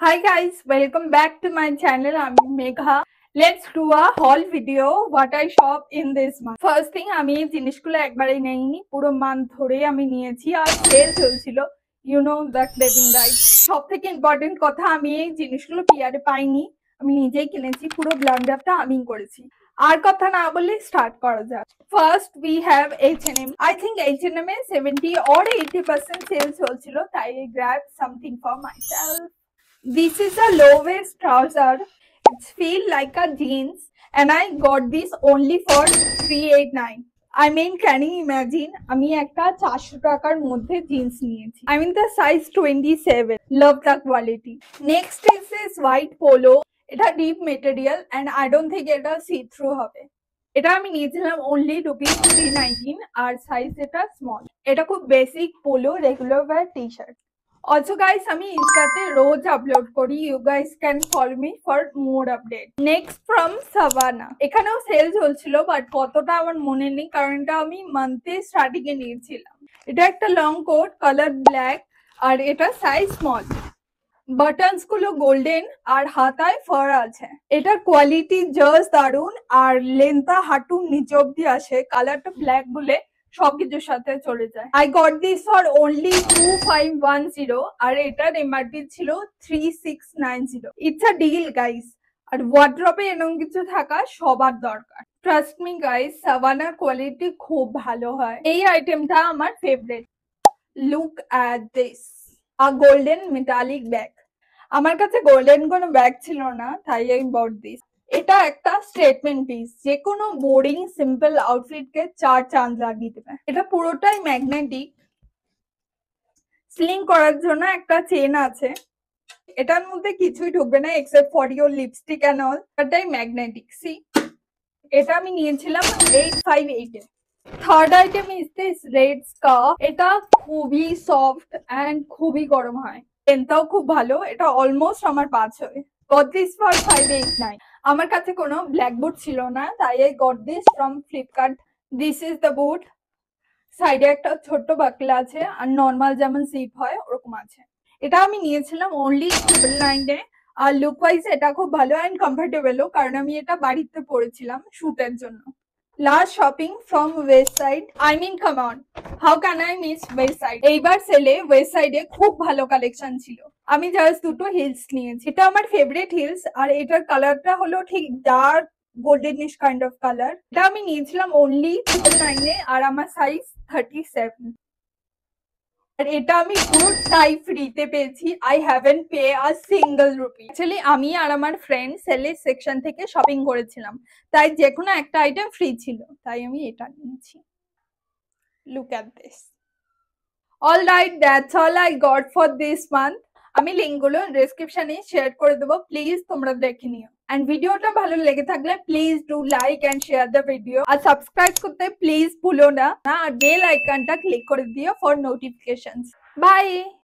Hi guys, welcome back to my channel. I'm Megha. Let's do a haul video what I shop in this month. First thing আমি এই জিনিসগুলো একবারই নেইনি, পুরো month ধরে আমি নিয়েছি আর সেল চলছিল। You know the craving guys. সবথেকে ইম্পর্টেন্ট কথা, আমি এই জিনিসগুলো পিয়ারে পাইনি, আমি নিজেই কিনেছি, পুরো ব্লান্ডারটা আমি করেছি। আর কথা না বলে স্টার্ট করা যাক। First we have H&M. I think H&M এ 70 or 80% সেল চলছিল, তাই I grabbed something for myself. This is a low waist trouser. It feels like a jeans and I got this only for 389. I mean, can you imagine? আমি একটা 400 টাকার মধ্যে jeans নিয়েছি। I mean the size 27. Love the quality. Next is this white polo. এটা deep material and I don't think এটা see through হবে। এটা আমি নিয়েছিলাম only rupees 319 আর সাইজ এটা স্মল। এটা খুব basic polo regular wear t-shirt. Also guys, আমি ইনস্টাতে রোজ আপলোড করি। You guys can follow me for more update. Next from Savannah. এখানেও সেল চলছিল, বাট কতটা আমার মনে নেই কারণ এটা আমি মান্থে স্টার্টিং এ নিয়েছিলাম। এটা একটা লং কোট, কালার ব্ল্যাক আর এটা সাইজ স্মল। বাটনস গুলো গোল্ডেন আর হাতায় ফার আছে। এটার কোয়ালিটি জাস্ট দারুন আর লেন্থটা হাঁটুর নিচে অব্দি আসে। কালারটা ব্ল্যাক বলে সবকিছুর সাথে চলে যায়। I got this for only 2510 আর এটার এমআরপি ছিল 3690। It's a deal guys। আর ওয়ার্ড্রপে এরকম কিছু থাকা সবার দরকার। ট্রাস্ট মি গাইস, সাভানার কোয়ালিটি খুব ভালো হয়। এই আইটেমটা আমার favourite. Look at this, a golden metallic bag. আমার কাছে গোল্ডেন কোনো ব্যাগ ছিল না, তাই I bought this। এটা একটা স্টেটমেন্ট পিস, যে কোনো বোরিং সিম্পল আউটফিটকে 4 চাঁদ লাগিয়ে দেবে। এটা পুরোটাই ম্যাগনেটিক, স্লিং করার জন্য একটা চেন আছে। এটার মধ্যে কিছুই ঢুকবে না except for your lipstick and all. এটাই ম্যাগনেটিক। সি, এটা আমি নিয়েছিলাম 858 এ। Third item is this red scarf. এটা খুবই সফট এন্ড খুবই গরম হয়। লেন্থটাও খুব ভালো, এটা অলমোস্ট আমার 5 হয়। Got this for 589। আমার কাছে কোনো ব্ল্যাক বুট ছিল না, তাই I got this from Flipkart. This is the boot। সাইডে একটা ছোট্ট বাকলা আছে আর নর্মাল যেমন জিপ হয় ওরকম আছে। এটা আমি নিয়েছিলাম only 999 এ। আর লুক ওয়াইজ এটা খুব ভালো এন্ড কমফোর্টেবলও, কারণ আমি এটা বাড়িতে পরেছিলাম শুটের জন্য। Last shopping from West side. I mean come on, how can I miss West side? এইবার সেলে ওয়েস্ট সাইডে খুব ভালো কালেকশন ছিল। আমি জাস্ট দুটো হিলস নিয়েছি। এটা আমার ফেভারিট হিলস আর এটার কালারটা হলো ঠিক dark goldenish kind of colour. এটা আমি নিয়েছিলাম only 999 এ আর আমার সাইজ 37। আর এটা আমি পুরো টাই ফ্রিতে পেয়েছি। I haven't pay a single rupee। Actually আমি আর আমার ফ্রেন্ড সেলের সেকশন থেকে শপিং করেছিলাম, তাই যে কোনো একটা আইটেম ফ্রি ছিল, তাই আমি এটা নিয়েছি। Look at this. All right, that's all I got for this month. আমি লিঙ্কগুলো ডেসক্রিপশনে শেয়ার করে দেবো, প্লিজ তোমরা দেখে নিও। এন্ড ভিডিওটা ভালো লেগে থাকলে please do like and share the video. আর সাবস্ক্রাইব করতে প্লিজ ভুলো না, আর বেল আইকনটা ক্লিক করে দিও ফর নোটিফিকেশনস। বাই।